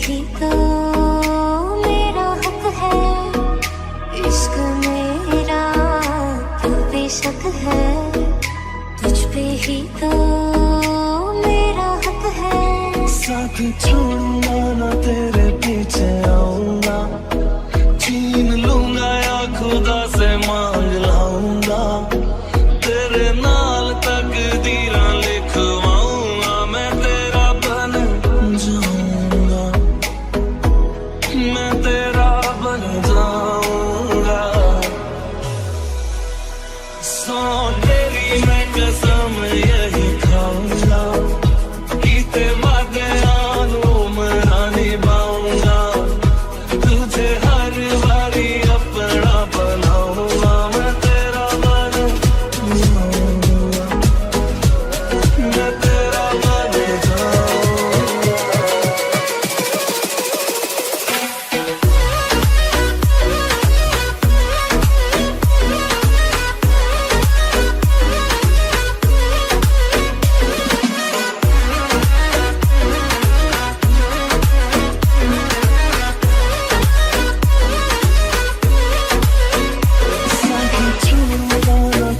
ही तो मेरा हक है, इश्क मेरा तो बेशक है, तुझ पे ही तो मेरा हक है। साथ छोड़ूंगा ना तेरे पीछे आऊंगा, छीन लूंगा या खुदा से मांग लाऊंगा, तेरे नाल तकदीरां लिखवाऊंगा, मैं तेरा बन जाऊंगा, मैं तेरा बन जाऊंगा। सौ तेरी मैं कसम यही खाऊंगा, कीते वादे आनू मना निभाऊंगा, तुझे हर बारी अपना बनाऊंगा, मैं तेरा बन जाऊंगा, मैं तेरा बन जाऊंगा।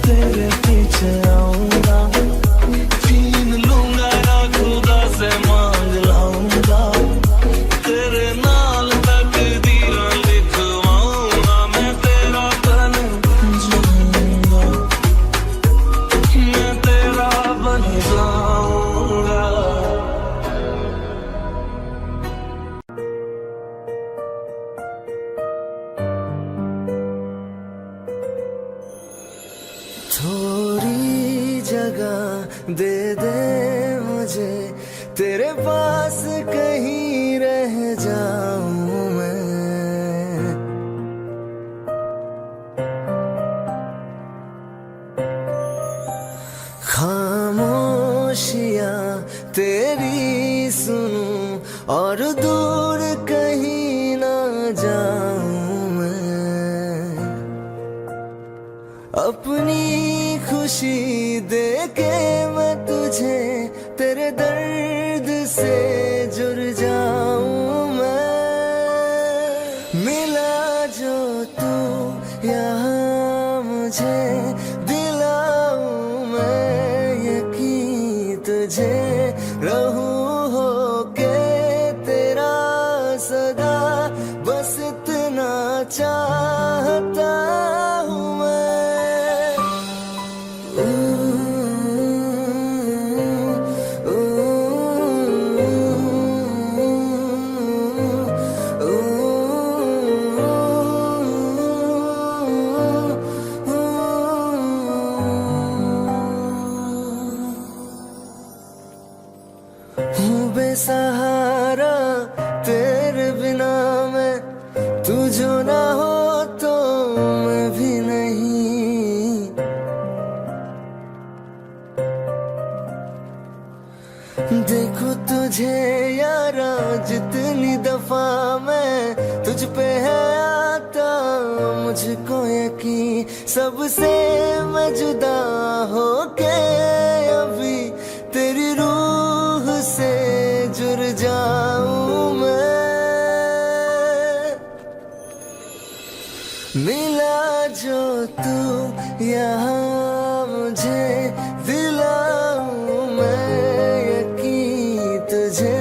तेरे पीछे आऊंगा, छीन लूंगा या खुदा से मांग लाऊंगा, तेरे नाल तकदीरां लिखवाऊंगा, मैं तेरा बन जाऊंगा, मैं तेरा बन जाऊंगा। थोड़ी जगह दे दे मुझे, तेरे पास कहीं रह जाऊं मैं। खामोशियां तेरी सुनूं और दूर कहीं ना जाऊं मैं, अपनी खुशी दे के मैं तुझे तेरे दर्द से जुड़ जाऊं मैं। मिला जो तू यहाँ मुझे दिलाऊं मैं यकीन तुझे, रहूं होके तेरा सदा, बस इतना चाहता हूँ मैं। हूँ बेसहारा तेरे बिना मैं, तू जो ना हो तो मैं भी नहीं। देखो तुझे यारा जितनी दफा मैं तुझ पे है आता, मुझको यकीन सबसे मैं जुदा होके अभी तेरी रूह से जुड़ जाऊं मैं। मिला जो तू यहाँ मुझे दिलाऊं मैं यकीन तुझे,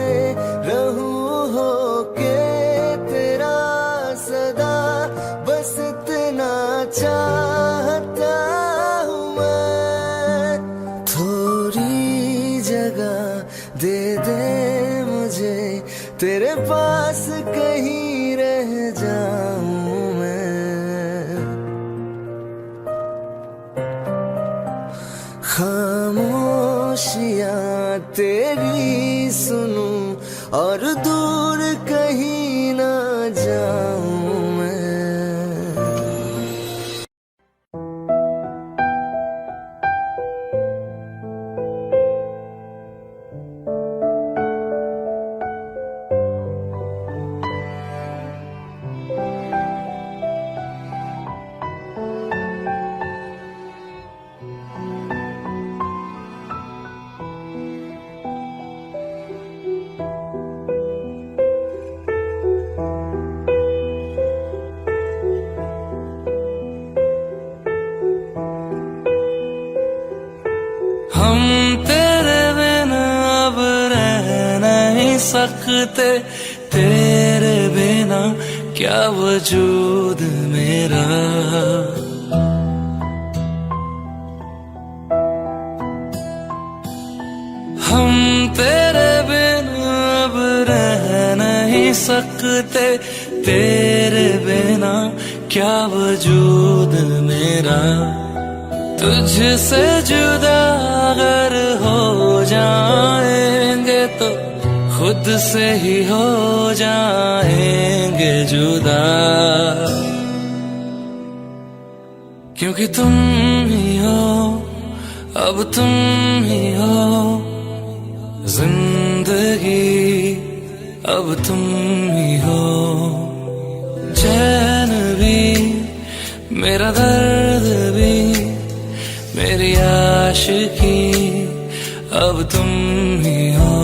रहूं होके तेरा सदा, बस इतना चाहता हूँ मैं। थोड़ी जगह दे दे मुझे, तेरे पास कहीं रह जाऊं मैं। खामोशियां तेरी सुनूं और दूर कहीं ना जाऊं मैं। सकते तेरे बिना क्या वजूद मेरा। हम तेरे बिना अब रह नहीं सकते तेरे बिना क्या वजूद मेरा। तुझसे जुदा अगर हो जाएंगे तो खुद से ही हो जाएंगे जुदा। क्योंकि तुम ही हो, अब तुम ही हो जिंदगी, अब तुम ही हो। चैन भी मेरा दर्द भी मेरी आशिकी, अब तुम ही हो।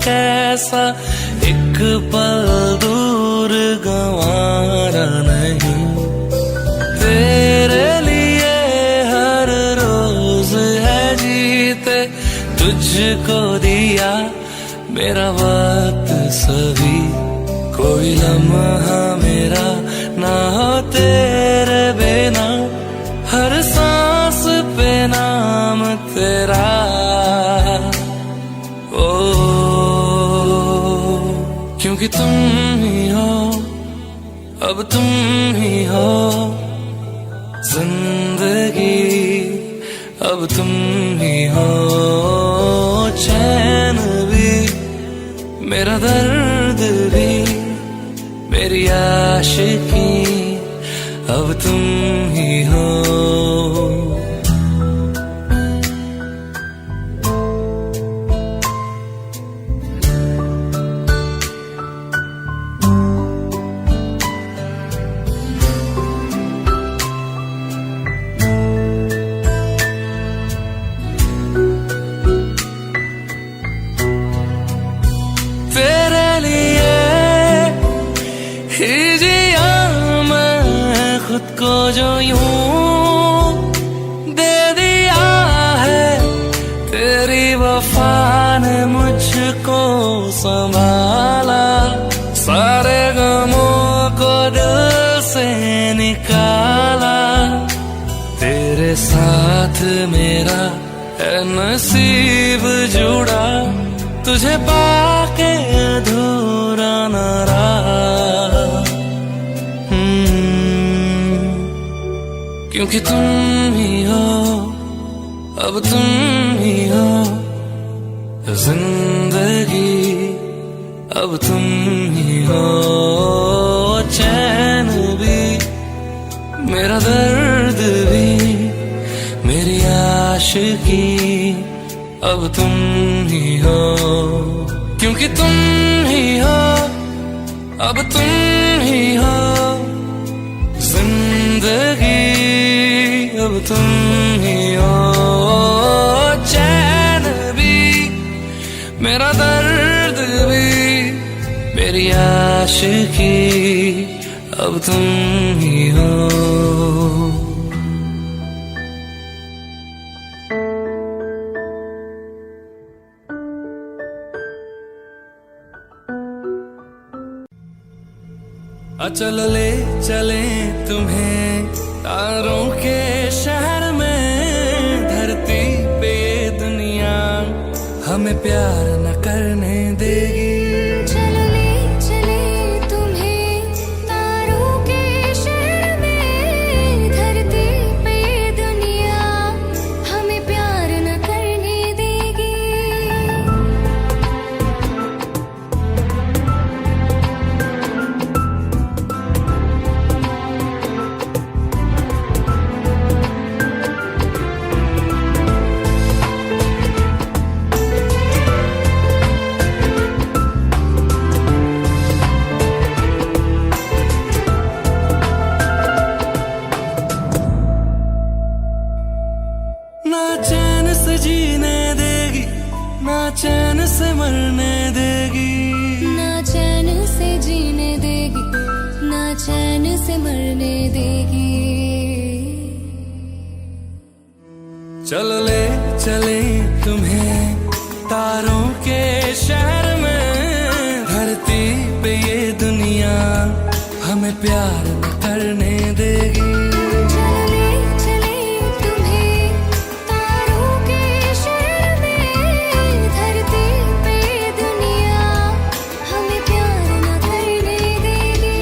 कैसा एक पल दूर गंवारा नहीं। तेरे लिए हर रोज है जीते तुझको दिया मेरा वक्त सभी। कोई लम्हा मेरा ना हो तेरे बिना, हर सांस पे नाम तेरा। क्योंकि तुम ही हो, अब तुम ही हो जिंदगी, अब तुम ही हो। चैन भी मेरा दर्द भी मेरी आशिकी, अब तुम ही हो। खुद को जो यूं दे दिया है, तेरी वफा ने मुझको संभाला। सारे गमों को दिल से निकाला। तेरे साथ मेरा है नसीब जुड़ा, तुझे पाके अधूरा न रहा। क्योंकि तुम ही हो, अब तुम ही हो जिंदगी, अब तुम ही हो। चैन भी मेरा दर्द भी मेरी आशिकी, अब तुम ही हो। क्योंकि तुम ही हो, अब तुम ही हो जिंदगी, अब तुम ही हो। चैन भी मेरा दर्द भी मेरी आशिकी, अब तुम ही हो। चल ले चले तुम्हें तारों के शहर में, धरती पे दुनिया हमें प्यार न करने देगी। चलो ले चले तुम्हें तारों के शहर में, धरती पे दुनिया हमें प्यार न करने देगी। करने देगी। चलो ले चले तुम्हें तारों के शहर में, धरती पे ये दुनिया हमें प्यार न करने देगी। चलो ले चले तुम्हें तारों के शहर में, धरती पे ये दुनिया हमें प्यार न करने देगी।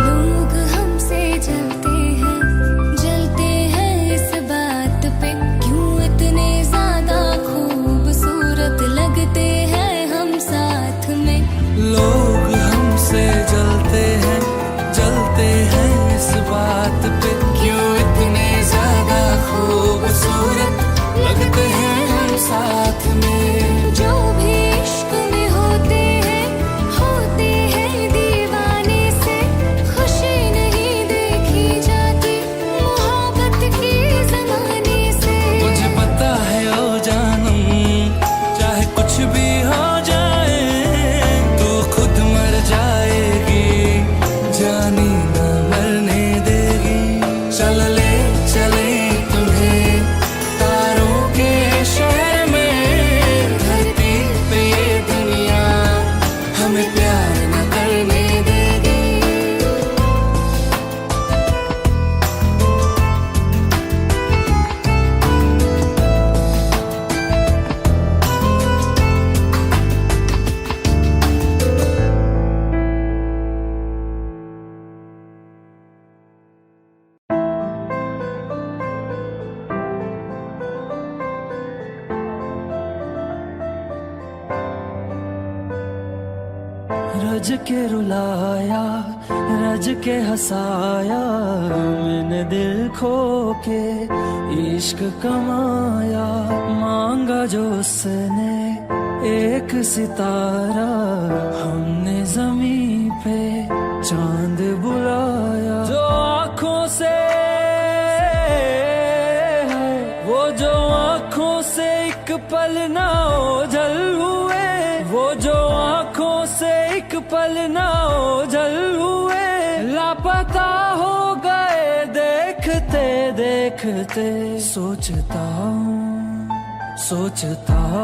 लोग हमसे जलते हैं इस बात पे, क्यों इतने ज्यादा खूबसूरत लगते हैं हम साथ में। लोग हमसे जलते हैं इस बात पे, क्यों इतने ज्यादा खूबसूरत लगते हैं हम साथ में। जो भी इश्क में होते हैं दीवाने से, खुशी नहीं देखी जाती मोहब्बत के जमाने से। मुझे पता है ओ जानम, चाहे कुछ भी हो जाए, तू खुद मर जाएगी, जानी न मरने देगी। चल ले चले तुम्हें तारों के शहर में, धरती पे ये दुनिया हमें प्यार न करने देगी। रज के रुलाया, रज के हंसाया, मैंने दिल खो के इश्क कमाया। मांगा जो उसने एक सितारा, हमने जमीन पे चांद बुलाया। जो आँखों से है, वो जो आँखों से एक पल ना ओझल हुए, वो जो आँखों से एक पल ना ओझल हुए, लापता हो गए देखते देखते। सोचता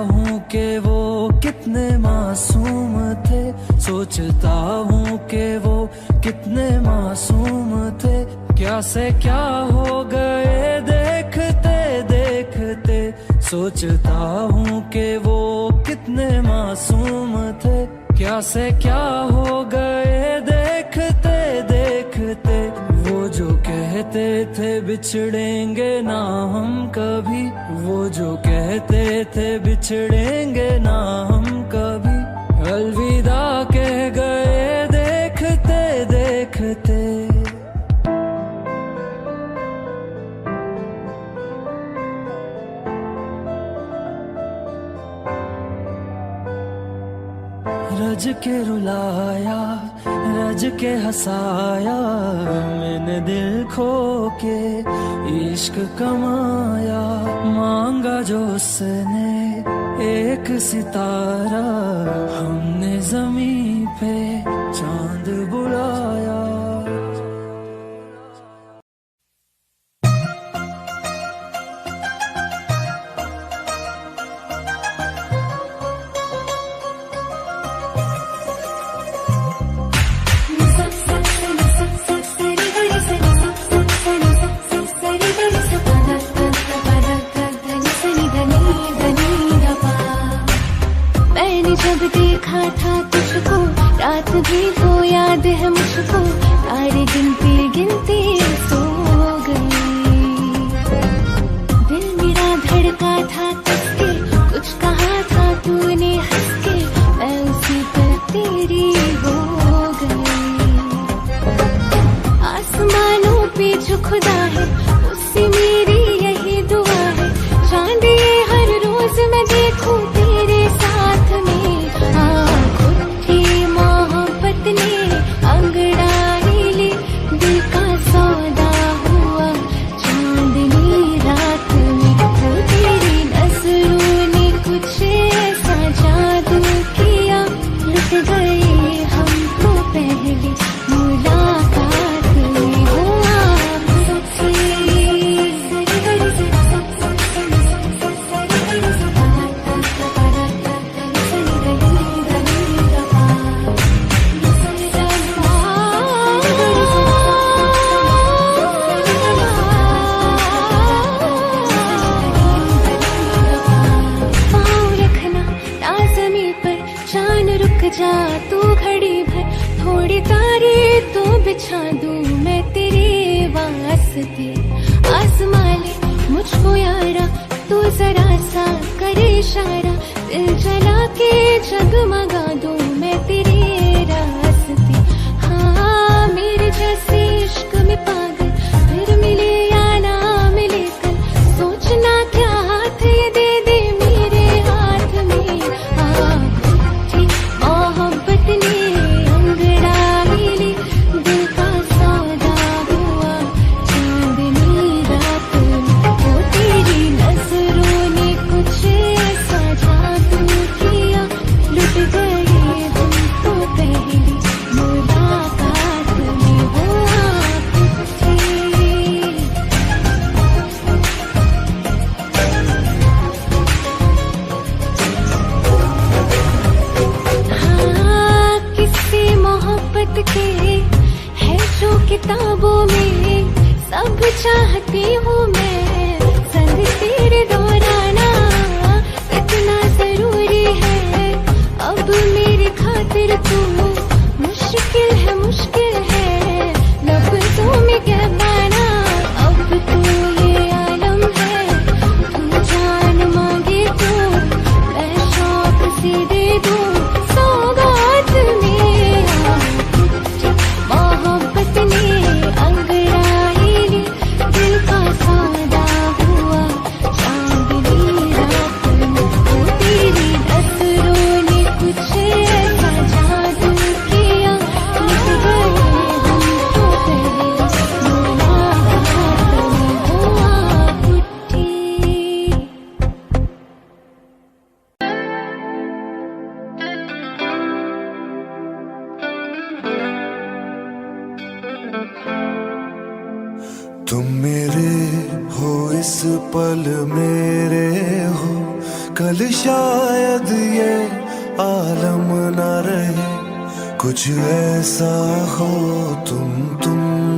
हूँ कि वो कितने मासूम थे, सोचता हूँ कि वो कितने मासूम थे। क्या से क्या हो गए देखते देखते, सोचता हूँ कि वो कितने मासूम थे। क्या से क्या हो गए देखते देखते। वो जो कहते थे बिछड़ेंगे ना हम कभी, वो जो कहते थे बिछड़ेंगे ना हम कभी, अलविदा कह गए देखते देखते। रज के रुलाया, रज के हंसाया, मैंने दिल खो के इश्क कमाया। मांगा जो उसने एक सितारा, हमने जमीन पे चांद बुलाया। जब देखा था तुझको, रात भी वो याद है मुझको, सारे गिनती गिनती सो गई। दिल मेरा धड़का था तुझसे, कुछ कहा था तूने हंस के, मैं उसी पर तेरी हो गई। आसमानों पे जो खुदा है, उससे मेरी यही दुआ है, चांद ये हर रोज देखूं तेरे साथ में, आँख उठी मोहब्बत ने अंगड़ाई ली, दिल का सौदा हुआ चांदनी रात में। वो तेरी नजरों ने कुछ ऐसा जादू किया, लुट गए हम तो पहली मुलाकात में। हो जा तू घड़ी भर, थोड़ी तारे तो बिछा दूं मैं तेरे वास्ते। आसमां ले मुझको यारा, तू जरा सा करे इशारा, दिल जला के जगमगा दूं मैं तेरे रास्ते। हाँ मेरे जैसे इश्क में पागल फिर मिले या ना मिले कल, सोचना क्या हाथ ये दे दे मेरे हाथ में। मोहब्बत ने अंगड़ाई ली, दिल का सौदा हुआ चांदनी रात में। वो तेरी नजरों ने कुछ ऐसा जादू किया, लुट गए हम तो पहली मुलाकात में। वो आँख थी किसी मोहब्बत के है जो किताबों में, सब चाहती हूँ मैं संग तेरे दोहराना, इतना जरूरी है अब मेरी खातिर तू। मुश्किल है लफ्ज़ों में कह पाना, अब तो ये आलम है, तू जान मांगे तो मैं शौक से दे दूँ सौगात में। मोहब्बत ने अंगड़ाई ली, दिल का सौदा हुआ चांदनी रात में। वो तेरी नजरों ने कुछ ऐसा जादू किया, लुट गए हम तो पहली मुलाकात में। वो आँख उठी तुम मेरे हो इस पल मेरे हो, कल शायद ये आलम न रहे। कुछ ऐसा हो तुम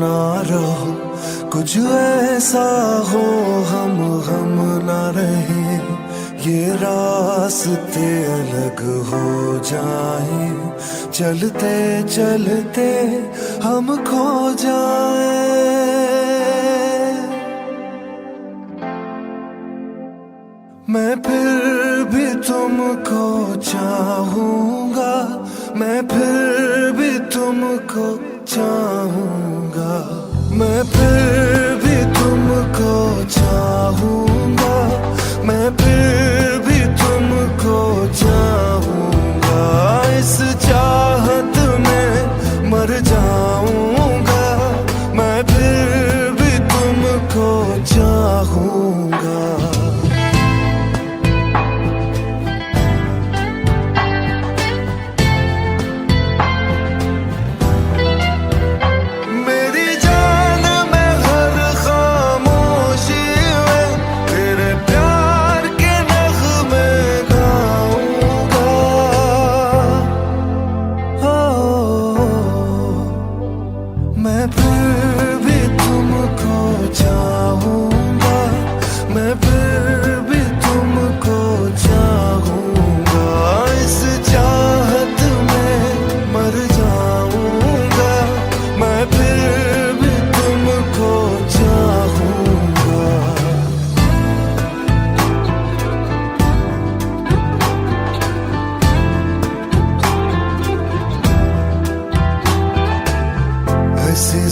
ना रहो, कुछ ऐसा हो हम ना रहे। ये रास्ते अलग हो जाए, चलते चलते हम खो जाए। मैं फिर भी तुमको चाहूंगा, मैं फिर भी तुमको चाहूंगा, मैं फिर भी तुमको चाहूंगा, मैं फिर भी तुमको चाहूंगा। इस चाहत में मर जाऊंगा, मैं फिर भी तुमको चाहूंगा।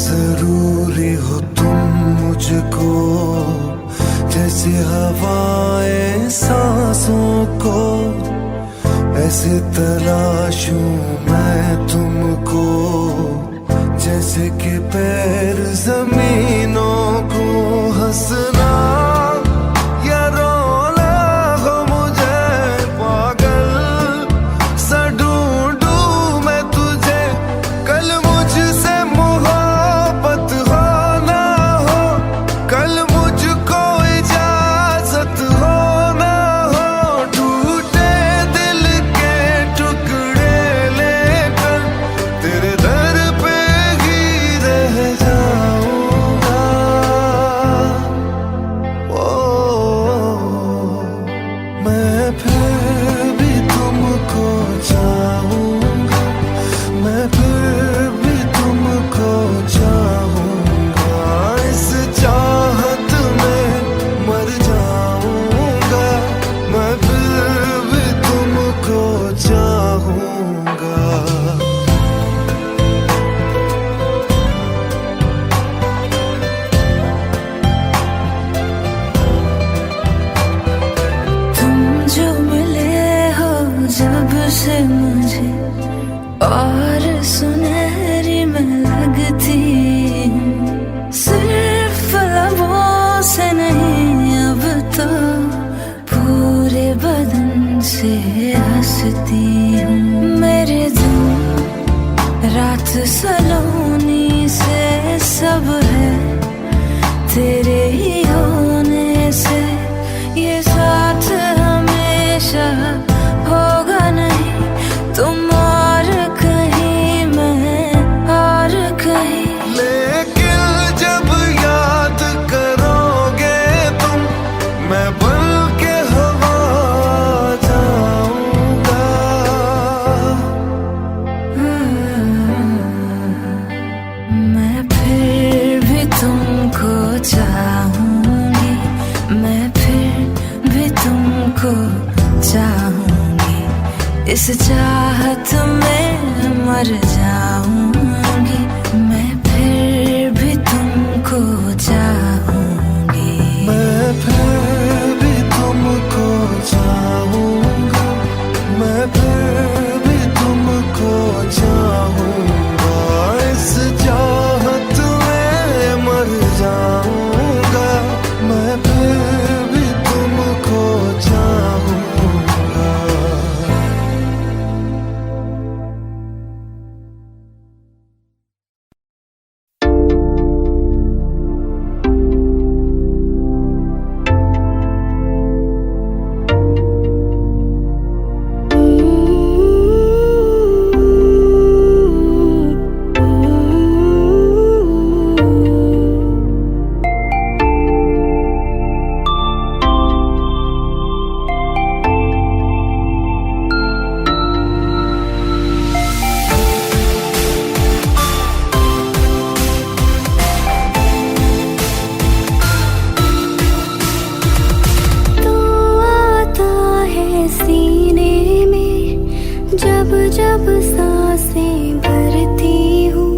जरूरी हो तुम मुझको, जैसे हवाएं सांसों को कैसे तलाशूं मैं तुमको, जैसे कि पैर जमीनों को। हंसना या रोना हो मुझे पागल सा ढूंढूं मैं तुझे। कल मुझसे मोहब्बत हो ना हो, कल मुझको इजाजत हो ना हो, टूटे दिल के टुकड़े लेकर तेरे दर पे ही रह जाऊंगा। ओ मैं फिर भी तुमको चाहूंगा, मैं फिर भी तुमको चाहूंगा। इस चाहत में मर जाऊंगा, मैं फिर भी तुमको चाहूंगा। तुम जो मिले हो जब से मुझे, और सुनहरी मैं लगती हूँ। सिर्फ लबों से नहीं अब तो पूरे बदन से हंसती हूँ। मेरे दिन रात सलोनी से सब है तेरे ही होने से। ये साथ हमेशा होगा नहीं, तुम और कहीं मैं और कहीं। लेकिन जब याद करोगे तुम, मैं बन के हवा जाऊंगा। मैं फिर भी तुमको चाहूंगी, मैं फिर भी तुमको चाहूंगी। इस चाहत में मर जाऊंगी, मैं फिर भी तुमको चाहूंगी। मैं फिर भी तुमको चाहूंगा, मैं फिर भी तुमको चाहूंगा। इस चाहत में मर जाऊंगा, मैं फिर भी तुमको चाहूंगा। जब सांसें भरती हूँ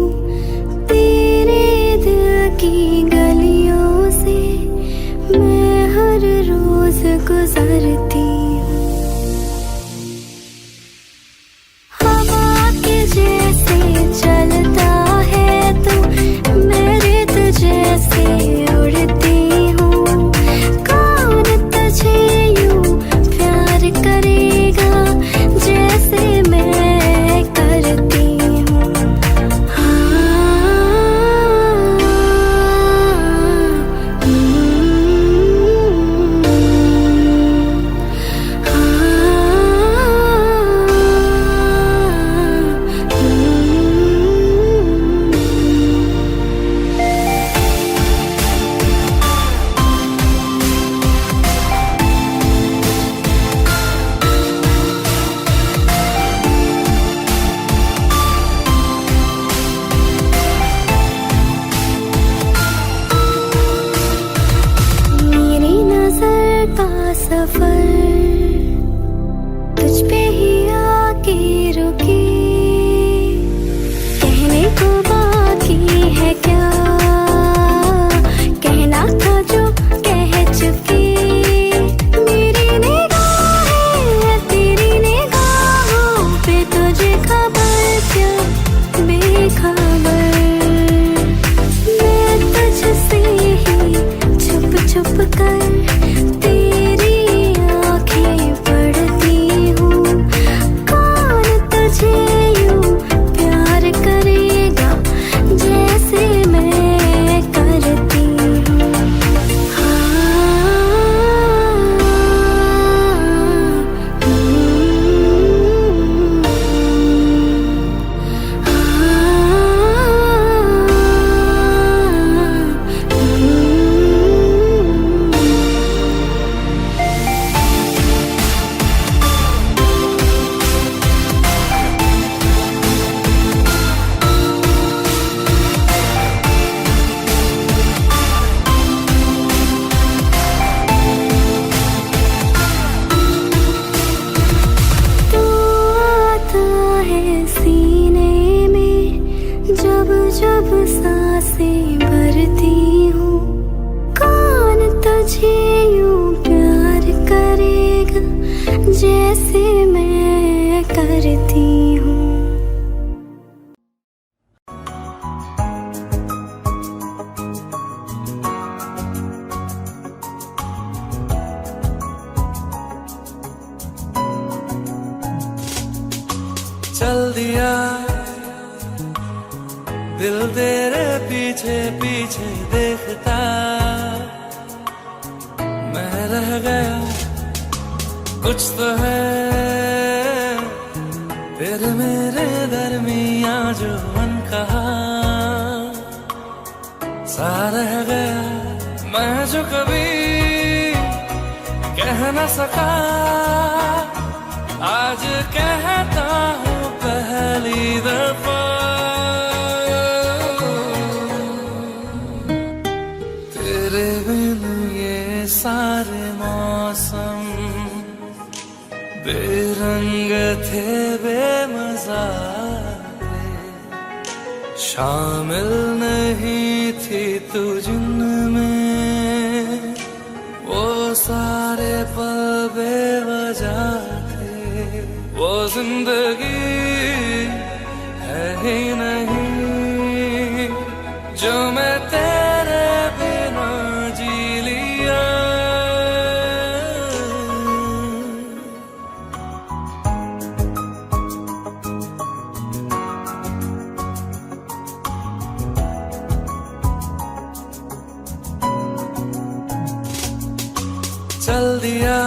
तेरे दिल की गलियों से, मैं हर रोज गुजरती हूँ। हवा के जैसे चलता है तू, मैं रेत जैसे उड़ती हूँ। कौन तुझे यूं प्यार करेगा जैसे मैं करती हूँ। तेरी आंखें पढ़ती हूँ, कौन तुझे यूं प्यार करेगा जैसे मैं करती हूँ। तू आता है सीने में जब जब सांसें भरती हूँ, कौन तुझे यूं प्यार करेगा जैसे मैं करती हूँ। चल दिया दिल तेरे पीछे पीछे देखता, मैं रह गया कुछ तो है तेरे मेरे दरमियां जो अनकहा सा रह गया, मैं जो कभी कह न सका आज कहता हूँ पहली दफा। तेरे बिन ये सारे मौसम बेरंग थे बेमजा थे, शामिल नहीं थी तू जिनमें वो सारे पल बेवजह थे, वो जिंदगी है ही नहीं जो मैं तेरे बिना जी लिया। चल दिया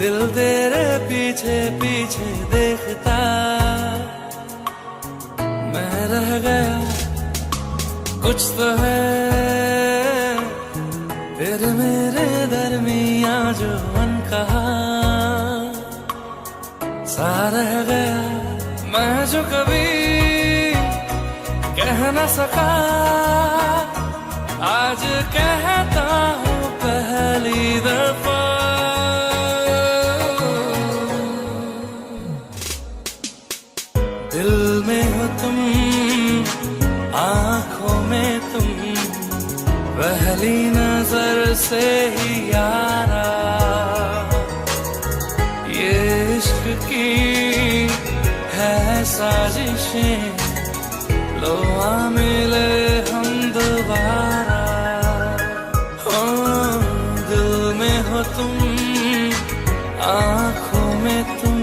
दिल तेरे पीछे पीछे देखता, मैं रह गया कुछ तो है तेरे मेरे दरमियां जो अनकहा सा रह गया, मैं जो कभी कह न सका आज कहता हूँ पहली दफा। दिल में हो तुम आँखों में तुम पहली नजर से ही यारा, ये इश्क की है साजिशें लो आ मिले हम दोबारा। हो दिल में हो तुम आँखों में तुम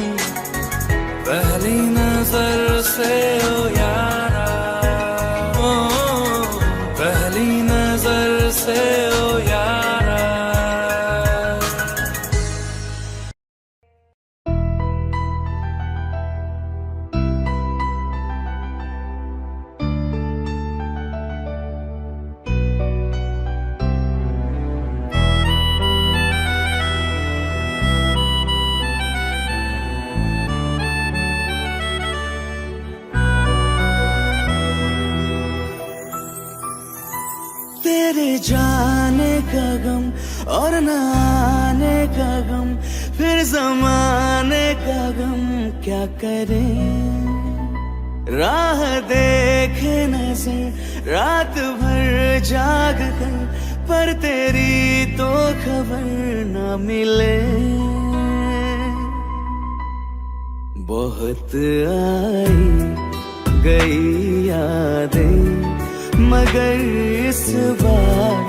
पहली नजर से ओ यारा, ओ पहली नजर से ओ यारा। तेरे जाने का गम और न आने का गम, फिर जमाने का गम क्या करें। राह देखे नजर रात भर जाग कर, पर तेरी तो खबर न मिले। बहुत आई गई यादें मगर इस बार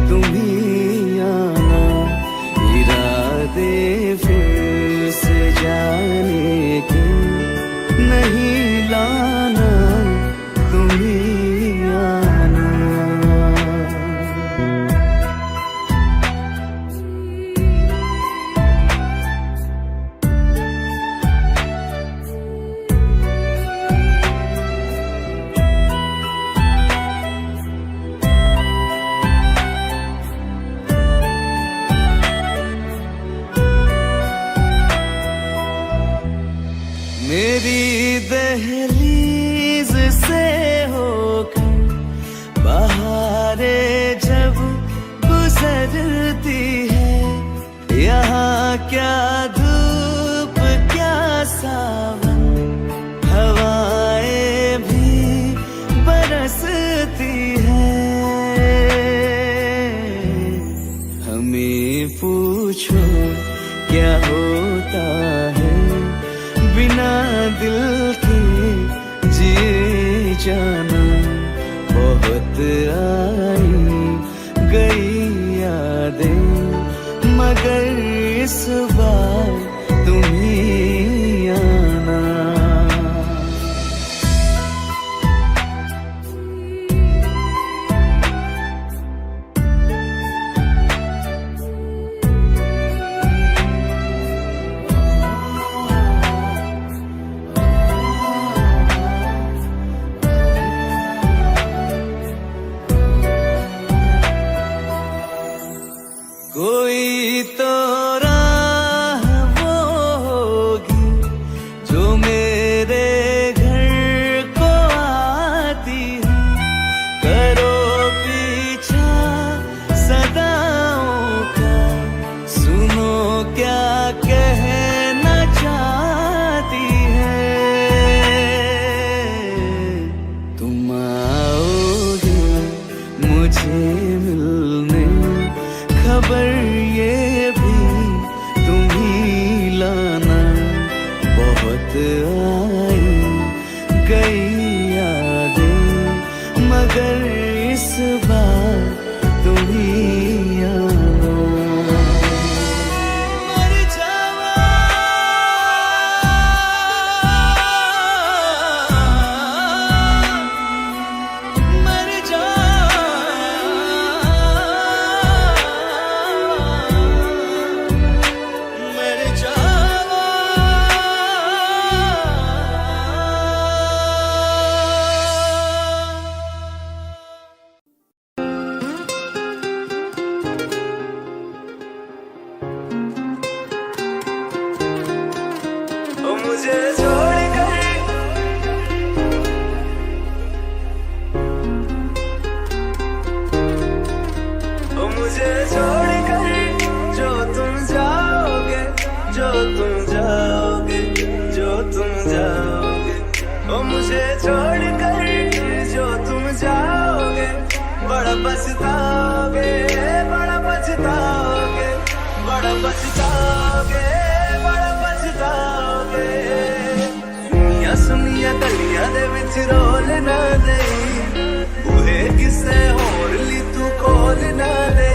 तुम ही गुजरती है। यहाँ क्या धूप क्या सावन, हवाएं भी बरसती है। हमें पूछो क्या होता है बिना दिल के जिए जाना। बहुत आई गई यादें मगर इस बार तुम ही आना। कोई तो राह वो होगी जो मेरे घर को आती है। करो पीछा सदाओं का, सुनो क्या कहना चाहती है। तुम आओगे मुझे मिलने, खबर ये भी तुम ही लाना। बहुत आई गई यादें मगर इस बार तुम ही आना। मर जावा मर जा मुझे छोड़कर, मुझे छोड़कर जो तुम जाओगे, जो तुम जाओगे, जो तुम जाओगे। ओ मुझे छोड़कर जो तुम जाओगे, बड़ा पछताओगे, बड़ा पछताओगे, बड़ा पछताओगे, बड़ा पछताओगे। सुनिया सुनिया गलियां दे विच रोल ना दे, बूहे किसे होर ली तू खोल ना दे।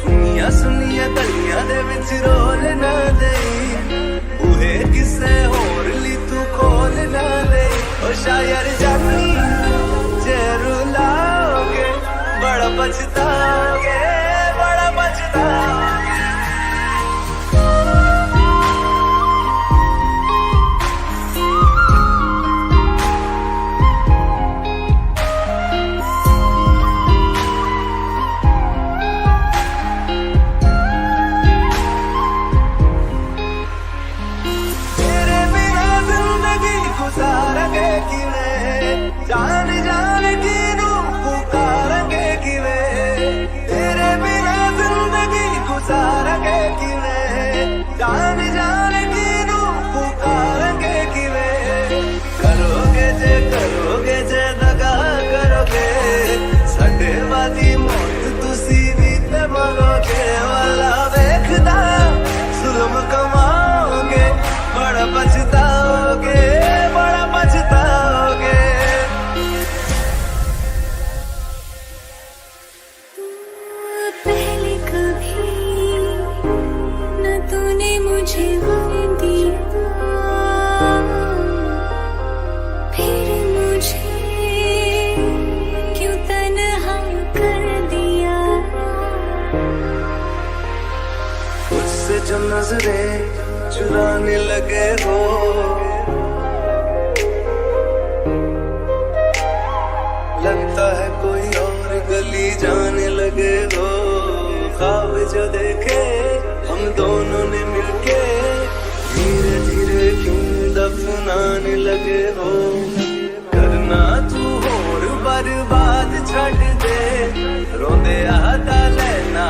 सुनिया सुनिया गलियां दे विच रोल ना दे, बूहे किसे होर ली तू खोल ना दे। ओ शायर जानी जे रुलाओगे, बड़ा पछताओगे, बड़ा पछताओगे। जान जान की रूह पुकारेंगे कि वे, तेरे बिना जिंदगी गुजारेंगे कि वे। जान जान की रूह पुकारेंगे कि वे। करोगे जे दगा करोगे, साडे वादी मौत तुसी भी ते मरोगे। वाला वेखदा जुल्म कमाओगे, बड़ा पछताओगे, बड़ा पछताओगे। पहले कभी न तूने मुझे गम दिया, फिर मुझे क्यों तन्हा कर दिया। मुझसे जो नजरें चुराने लगे हो, लगता है कोई और गली जाने लगे हो। ख्वाब जो देखे हम दोनों ने मिलके, धीरे धीरे क्यों दफनाने लगे हो। करना तू होर बर्बाद छड़ दे, रोंदे आता लेना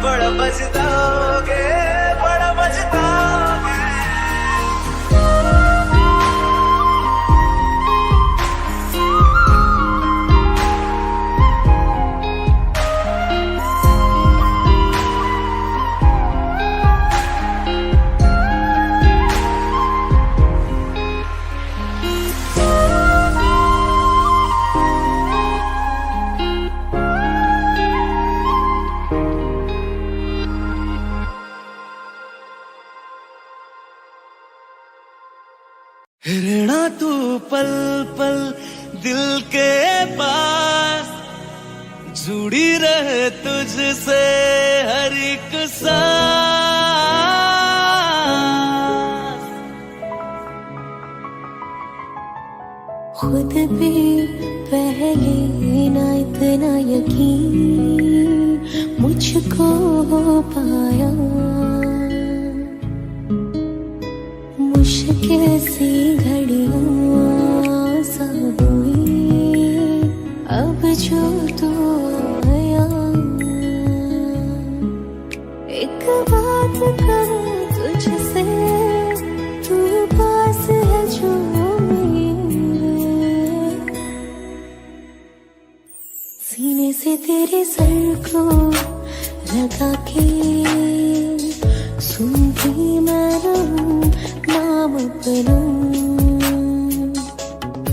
बड़ा पछताओगे, बड़ा पछताओगे। रहना तू पल पल दिल के पास, जुड़ी रहे तुझसे हर एक सांस। खुद भी पहले ना इतना यकीन मुझको हो पाया, मुश्किल सी घड़ियां सा हुई अब जो तू आया। एक बात कहूं तुझसे, तू पास है जो मेरे, सीने से तेरे सर को लगा के सुनती मैं रहूं नाम अपना।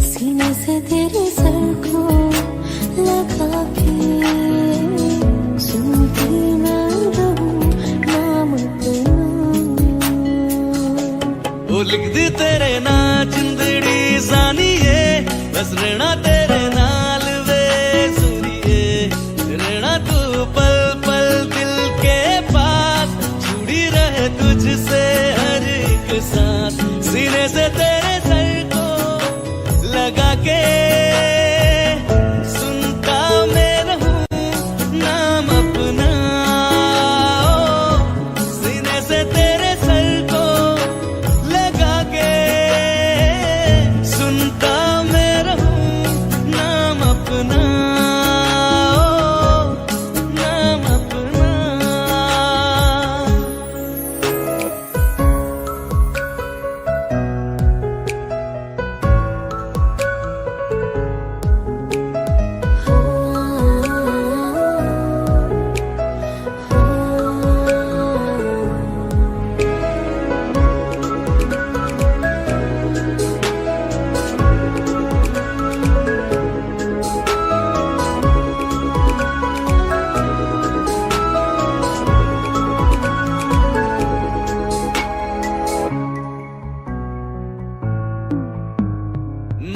सीने से तेरे सर को लगा के सुनती मैं रहूं नाम अपना। वो लिख दी तेरे ना जिंदड़ी जानिए, बस रहना तेरे नाल वे सुनिए। रहना तू पल पल दिल के पास, जुड़ी रहे तुझसे हर एक सांस। सीने से तेरे सर को लगा के सुनता मैं रहूं नाम अपना। सीने से तेरे सर को लगा के सुनता मैं रहूं नाम अपना, नाम अपना।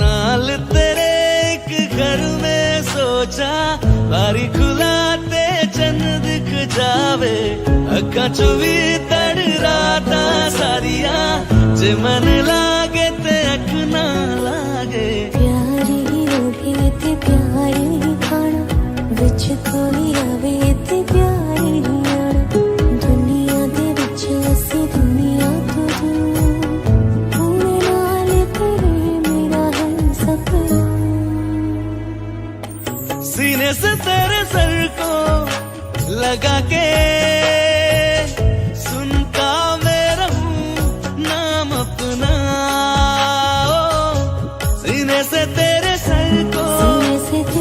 नाल तेरे एक घर में सोचा, बारी खुलाते चंद दिख जावे। अखा चो भी तड़ राता सारिया, जे मन लागे ते अख ना लागे। प्यारी होगी ते प्यारी खाना, विच कोई आवे ते प्यारी आना। दुनिया दे विच असी दुनिया तो दूर, होने नाल तेरे मेरा है सपना। सीने से तेरे सर को लगा के सुनता मैं रहूं नाम अपना। सीने से तेरे सर को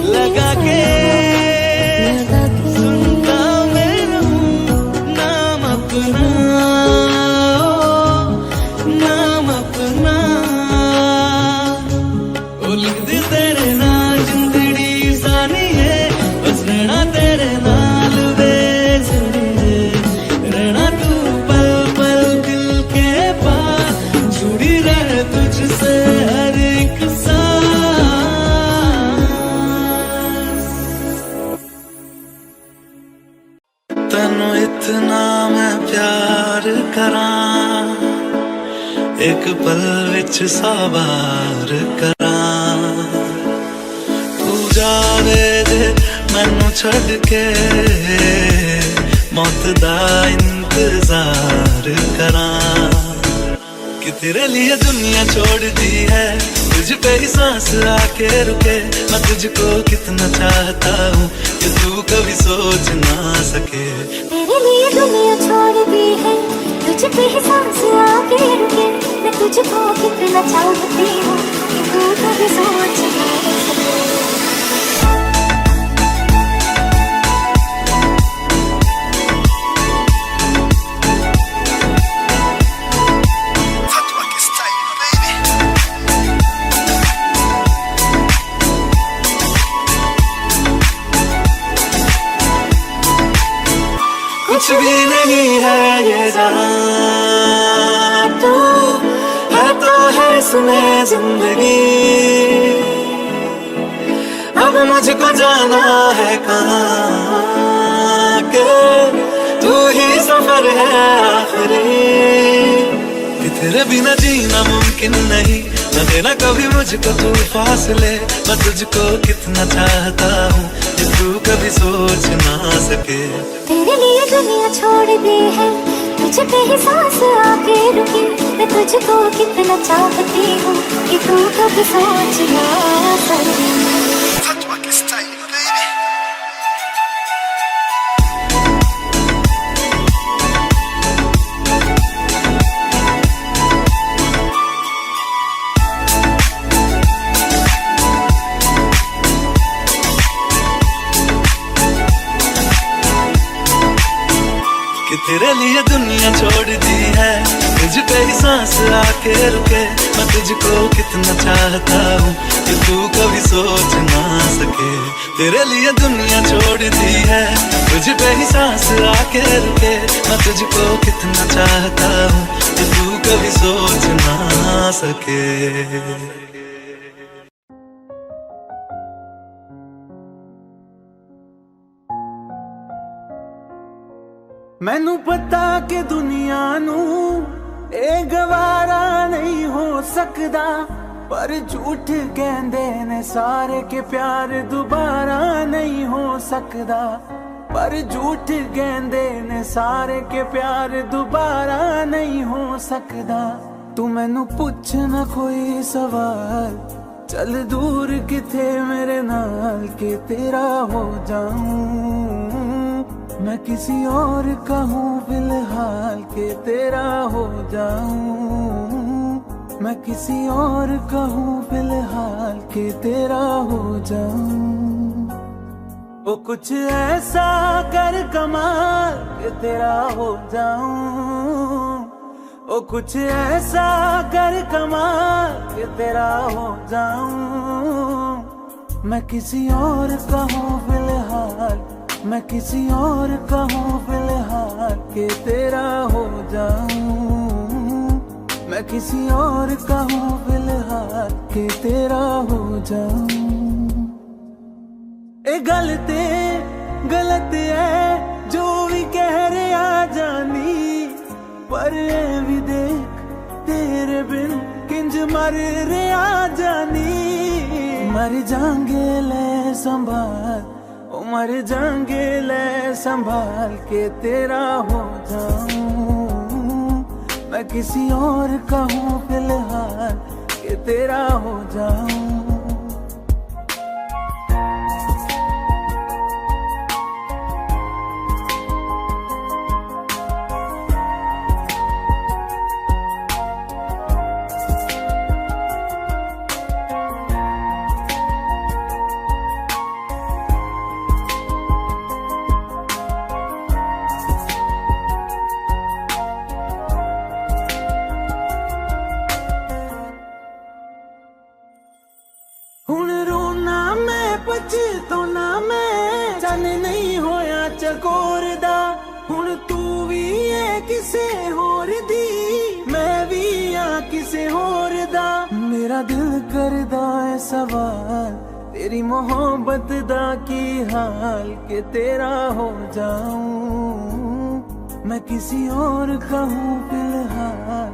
लगा के सुनता मैं रहूं नाम अपना, नाम अपना। ओ लिख दी तेरे नाल जिंदड़ी जानिए, बस रहना तेरे नाल वे सुनिए। रहना तू पल पल दिल के पास, जुड़ी रहे तुझसे हर एक सांस। तैनू इतना मैं प्यार करां, एक पल विच सवार करां। तू जावे जे मैनू छड़ के, मौत दा इंतजार करां। कि तेरे लिए दुनिया छोड़ दी है, तुझ पे ही सांस आके रुके। मैं तुझको कितना चाहता हूँ कि तू कभी सोच ना सके। तेरे लिए दुनिया छोड़ दी है, तुझ पे ही सांस आके रुके। मैं तुझको कितना चाहती हूँ कि तू कभी सोच ना सके। कुछ भी नहीं है ये जहां, तू है तो है सुने जिंदगी। अब मुझको जाना है कहाँ के, तू ही सफर है आखिरी। कि तेरे बिना जीना मुमकिन नहीं, न देना कभी मुझको तू फासले। मैं तुझको कितना चाहता हूँ कि तू कभी सोच ना सके। तेरे लिए दुनिया छोड़ दी है, तुझ पे ही सांस आके रुकी। मैं तुझको कितना चाहती हूँ कि तू कभी सोच ना सके। कि तेरे लिए दुनिया छोड़ दी है, तुझ पे ही सांस आके रुके। मैं तुझको कितना चाहता हूँ कि तू कभी सोच ना सके। तेरे लिए दुनिया छोड़ दी है, तुझ पे ही सांस आके रुके। मैं तुझको कितना चाहता हूँ कि तू कभी सोच ना सके। मैनू पता कि दुनिया नू ए गवारा नहीं हो सकदा, पर झूठ कहंदे ने सारे के प्यार दोबारा नहीं हो सकदा। पर झूठ कहंदे ने सारे के प्यार दोबारा नहीं हो सकदा। तू मैनू पुछ ना कोई सवाल, चल दूर किथे मेरे नाल के तेरा हो जाऊं। मैं किसी और का हूँ फिलहाल के तेरा हो जाऊं। मैं किसी और का हूँ फिलहाल के तेरा हो जाऊं। वो कुछ ऐसा कर कमाल के तेरा हो जाऊं। वो कुछ ऐसा कर कमाल के तेरा हो जाऊं। मैं किसी और का हूँ फिलहाल, मैं किसी और का हूँ फिलहाल के तेरा हो जाऊं। मैं किसी और का हूँ फिलहाल के तेरा हो जाऊं। ए गलत है जो भी कह रहे आ जानी, पर ए भी देख तेरे बिन किंज मर रहे आ जानी। मर जाएंगे ले संभाल, मर जाएंगे ले संभाल के तेरा हो जाऊं। मैं किसी और का हूँ फिलहाल के तेरा हो जाऊं। हुण रोना मैं पछताना मैं, चन नहीं होया चकोर दा। हुण तू भी है किसे होर दी, मैं भी आ किसे होर दा। मेरा दिल करदा है सवाल, तेरी मोहब्बत दा की हाल के तेरा हो जाऊं। मैं किसी और का हूँ फिलहाल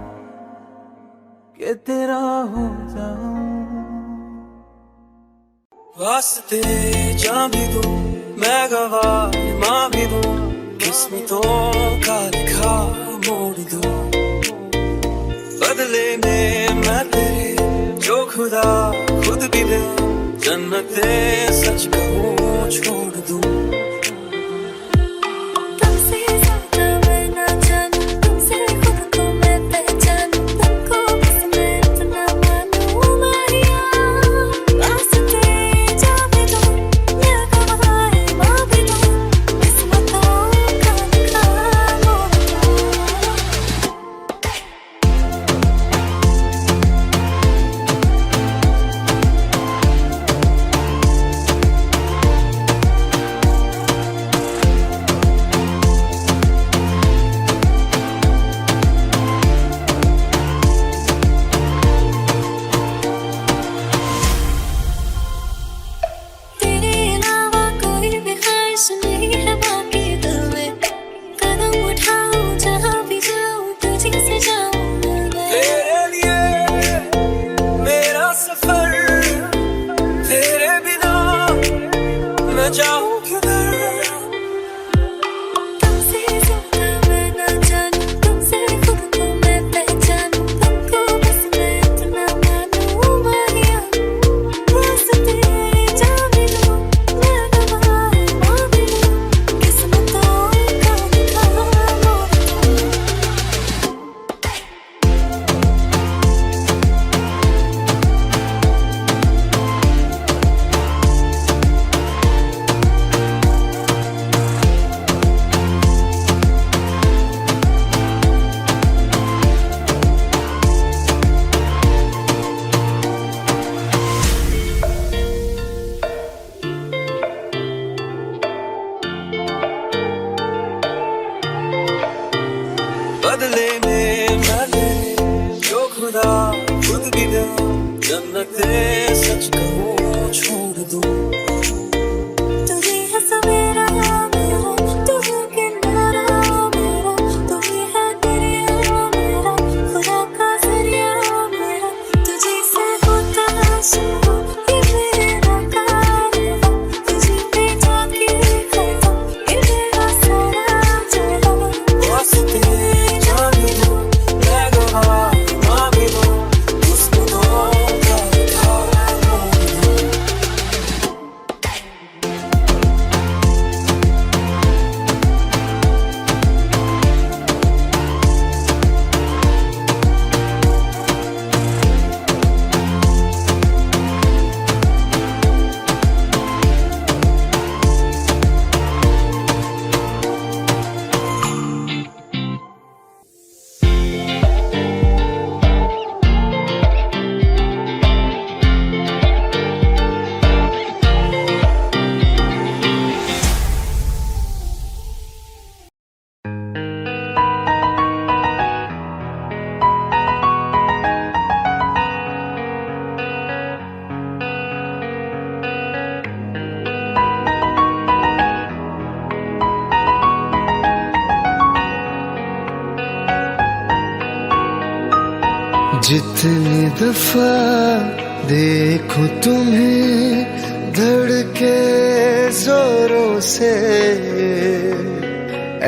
के तेरा हो जाऊं। वास्ते जा भी दूं मैं गवाह माँ भी दूं, किस्मतों का लिखा मोड़ दूं। बदले खुदा खुद भी दे जन्नते सच कहूँ छोड़ दूँ। तुमसे ज्यादा मैं ना जानूं, तुमसे खुद को मैं पहचानूं, तुमको बस मैं इतना मानूं माहिया। वास्ते जा भी दो, मैं गवाह माँ भी दो, किस्मतों का लिखा मोड़ दो। तेरे अलावा कोई भी ख्वाहिश नहीं है बाकी दिल में, कदम उठाऊं जहाँ भी जाऊं तुझे से जाऊं मैं। तेरे लिए मेरा सफर, तेरे बिना मैं जाऊँ किधर। तुमसे ज्यादा मैं ना जानूं, तुमसे खुद को मैं पहचानूं, तुमको बस मैं इतना मानूं माहिया। वास्ते जा भी दो, मैं गवाह माँ भी दो, किस्मतों का लिखा मोड़ दो। बदले में मैं ले जो खुदा खुद भी दे जन्नते सच कहूँ छोड़ दूँ। तू ही है सवेरा मेरा, तू है किनारा मेरा, तू ही है दरिया मेरा, खुदा का जरिया मेरा। तुझे से होता शुरू ये मेरा कारवां, तुझे पे जाके खत्म ये मेरा सारा जहां। वास्ते जा भी दो, मैं गवाह माँ भी दो, किस्मतों का लिखा मोड़ दो। जितनी दफा देखो तुम्हें धड़के जोरों से,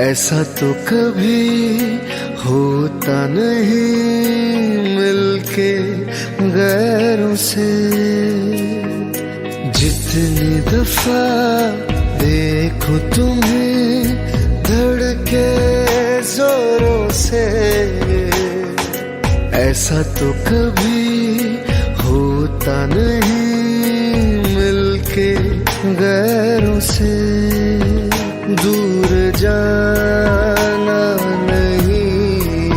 ऐसा तो कभी होता नहीं मिलके गैरों से। जितनी दफा देखो तुम्हें धड़के जोरों से, ऐसा तो कभी होता नहीं मिलके गैरों से। दूर जाना नहीं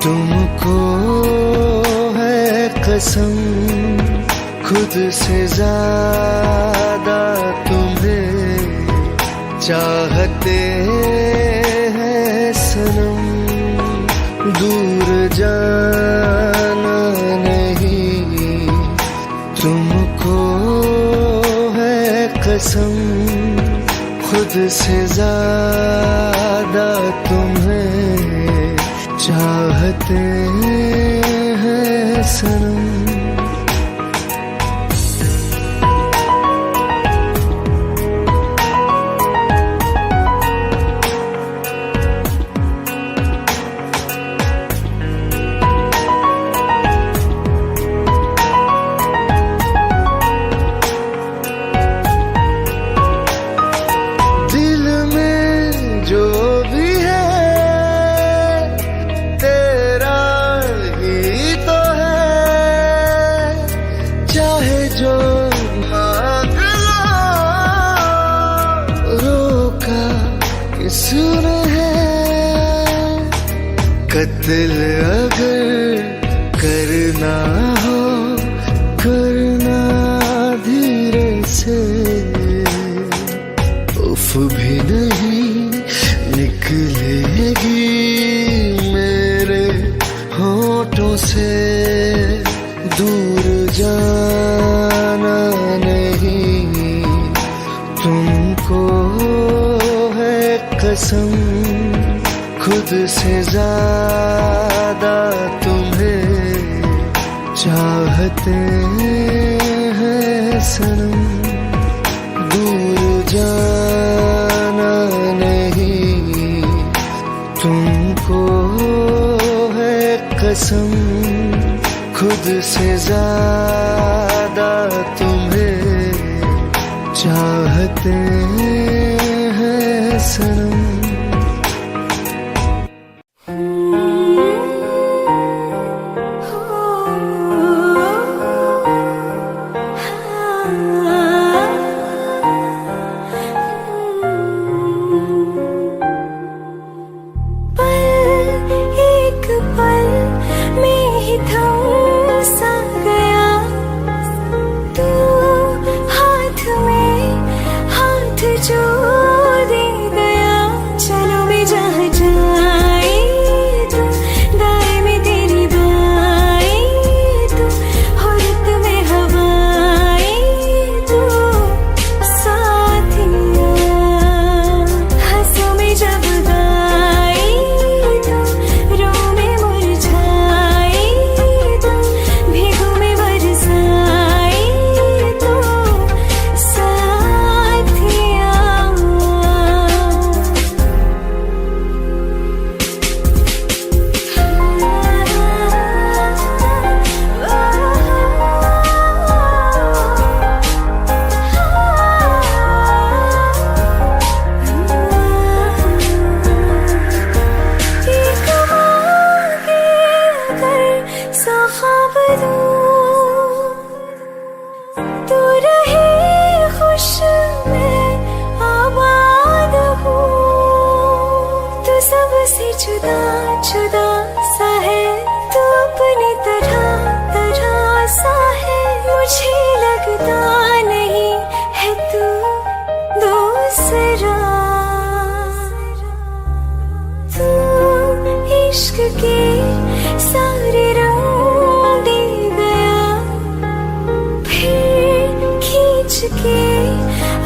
तुमको है कसम, खुद से ज्यादा तुम्हें चाहते हैं सनम। दूर जाना नहीं तुमको है कसम, खुद से ज्यादा तुम्हें चाहते हैं सनम। जान है। कत्ल अगर करना हो करना धीरे से, उफ भी नहीं निकलेगी मेरे होठों से। दूर जाना नहीं तुमको है कसम, खुद से ज्यादा तुम्हें चाहते हैं सनम। दूर जाना नहीं तुमको है कसम, खुद से ज्यादा तुम्हें चाहते हैं सनम। जुदा जुदा सा है तू, अपनी तरह तरह सा है। मुझे लगता नहीं है तू दूसरा। तू इश्क के सारे रंग दे गया, फिर खींच के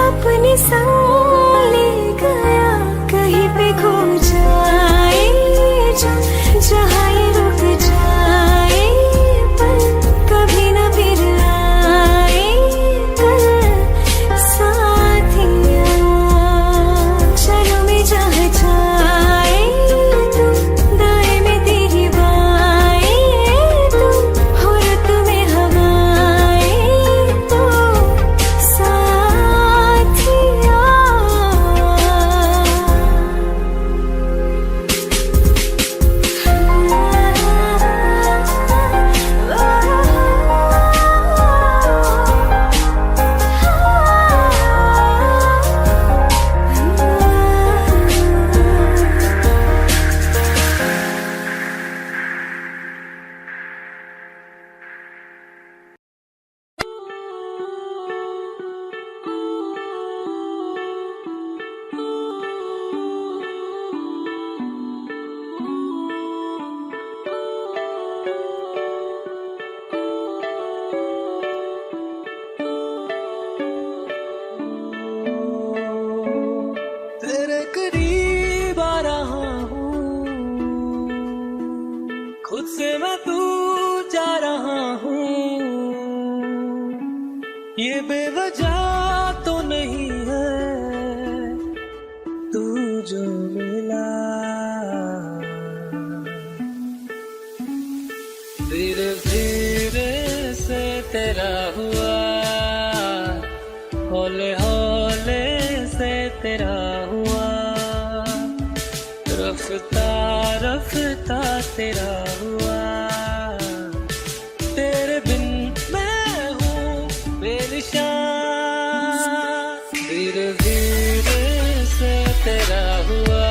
अपने संग ले गया। कहीं पे खो जाए जहाँ ये रुक जाए, पर कभी न फिर आए कल साथिया। चलो मैं जहाँ जाए तू, दाएं में तेरी बाएं तू, हो रुत में हवाएं तू साथिया। तेरे करीब आ रहा हूँ, खुद से मैं दूर जा रहा हूँ। ये बेवजह तो नहीं है तू जो मिला, धीरे धीरे से तेरा हुआ, हौले हौले से तेरा हुआ, रफ्ता रफ्ता तेरा हुआ। तेरे बिन मैं हूँ बेनिशान, धीरे धीरे से तेरा हुआ।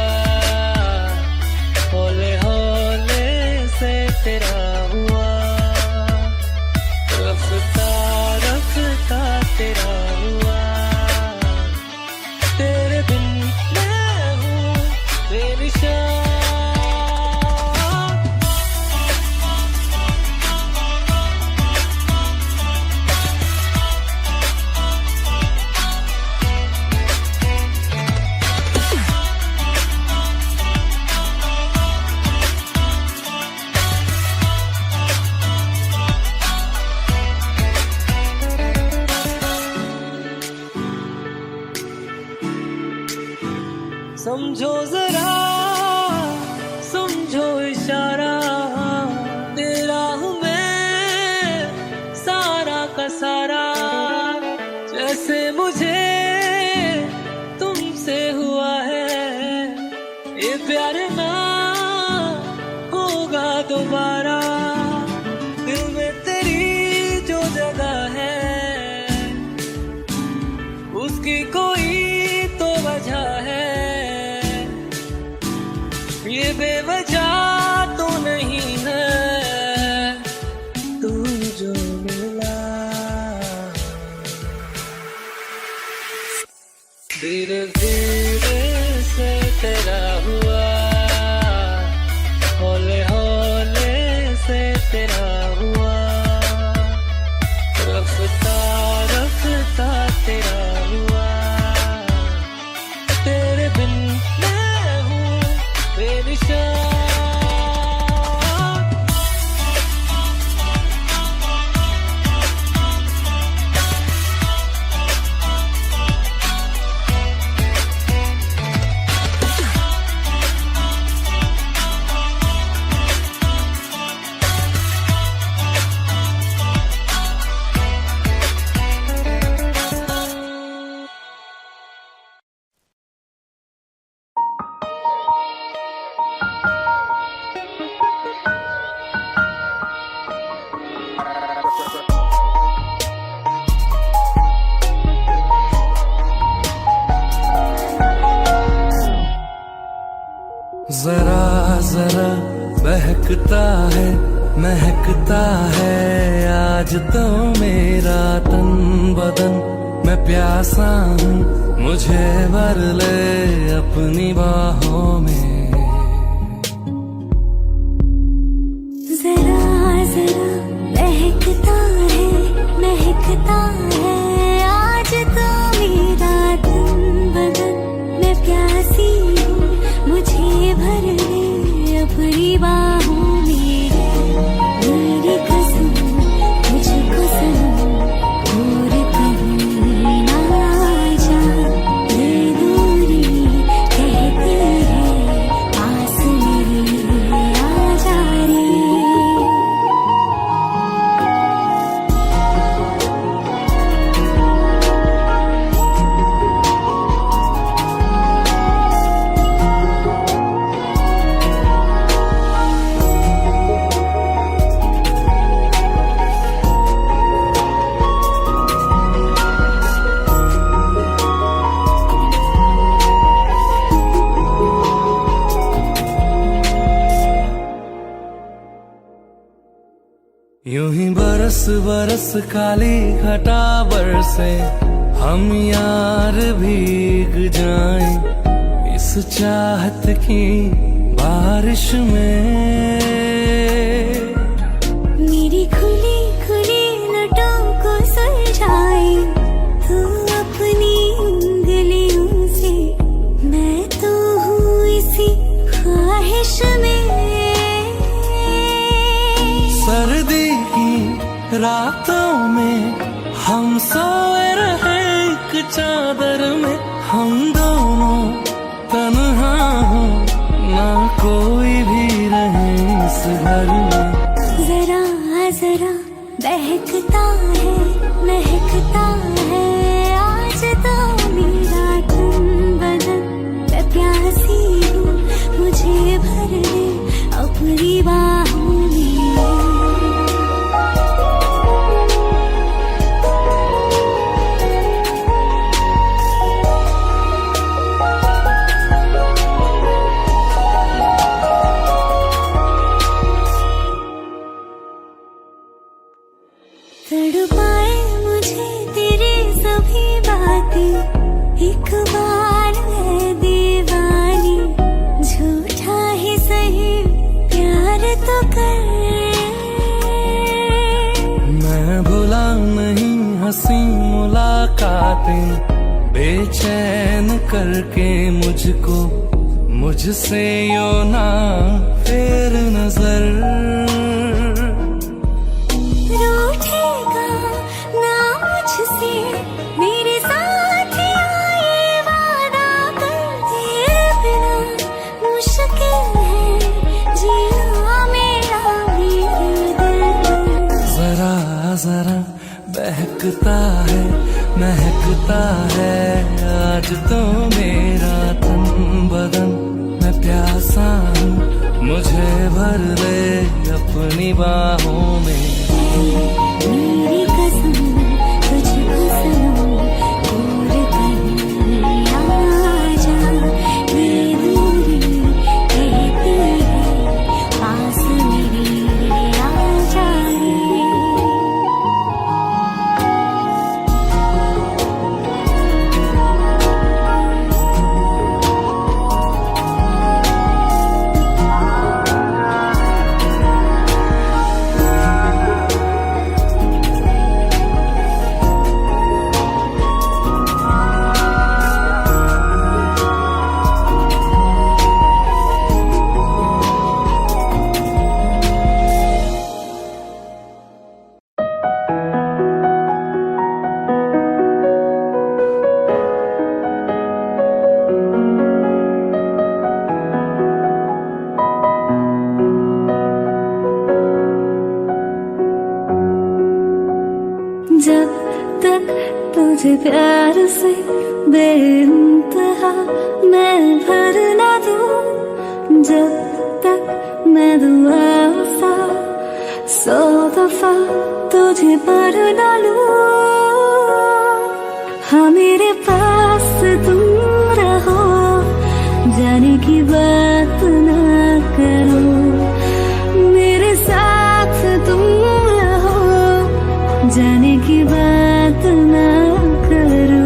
ये प्यार ना होगा दोबारा। दिल में तेरी जो जगह है उसकी कोई तो वजह है, ये बेवजह तो नहीं है तू जो मिला। धीरे धीरे से तेरा हुआ, हौले हौले से तेरा हुआ, रफ्ता रफ्ता तेरा हुआ। तेरे बिन मैं हूँ बेनिशान। जरा जरा बहकता है महकता है आज तो मेरा तन बदन। मैं प्यासा हूँ मुझे भर ले अपनी बाहों में। जरा जरा महकता है आज तो मेरा तन बदन। मैं प्यासी हूँ मुझे भर ले अपनी बाहों में। मेरी कसम मुझको सनम दूर कहीं ना जा। ये दूरी कहती है पास मेरे आ जा रे। यूं ही बरस बरस काली घटा बरसे हम यार भीग जाएं इस चाहत की बारिश में। मेरी खुली खुली लटों को सुलझाए तू अपनी उंगलियों से। मैं तो हूँ इसी ख्वाहिश में। सर्दी की रातों में हम सोए रहे एक चादर में। हम दोनों तन्हा हो ना कोई भी रहे इस घर में। जरा जरा बहकता है महकता है आज तो मेरा तन बदन। मैं प्यासी हूँ मुझे भर ले अपनी बाहों में। तड़पाए मुझे तेरी सभी बातें एक बार है दीवानी। झूठा ही सही प्यार तो कर। मैं भुला नहीं हंसी मुलाकातें बेचैन करके मुझको मुझसे यो ना फेर नजर। रूठेगा ना मुझसे मेरे साथ ये वादा कर। तेरे बिना मुश्किल है जीना मेरा भी दिल। जरा जरा बहकता है महकता है आज तो मेरा तन बदन। मैं प्यासा हूँ, मुझे भर ले अपनी बाहों में। मेरी कसम तुझको सनम, दूर कहीं आजा, ये दूरी कहती है पास मेरे आजा रे। जब तक तुझे प्यार से बेइंतहा मैं भर ना दूं, जब तक मैं दुआ सा 100 दफा तुझे पर ना लूं। हाँ मेरे पास तुम रहो, जाने की बात ना करो, मेरे साथ तुम रहो, जाने की बात ना करो।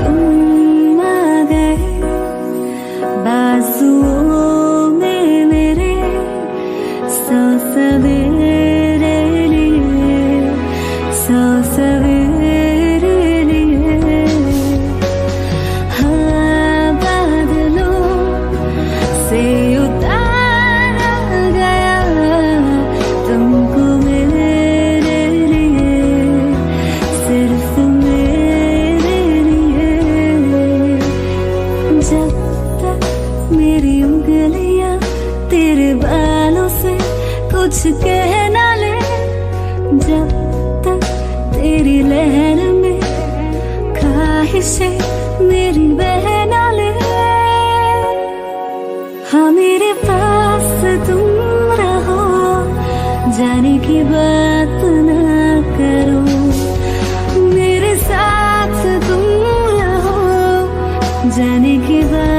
तुम आ गए बाजुओं में मेरे, 100 सवेरे लिए, 100 सवेरे लिए। हाँ बादलों से उतारा गया तुमको मेरे लिए, सिर्फ मेरे लिए। जब तक मेरी उंगलियां तेरे बालों से कुछ कह ना ले, जब तक तेरी लहर में ख्वाहिशें मेरी बह ना ले। हाँ मेरे पास तुम रहो, जाने की बात ना करो, मेरे साथ तुम रहो, जाने की बात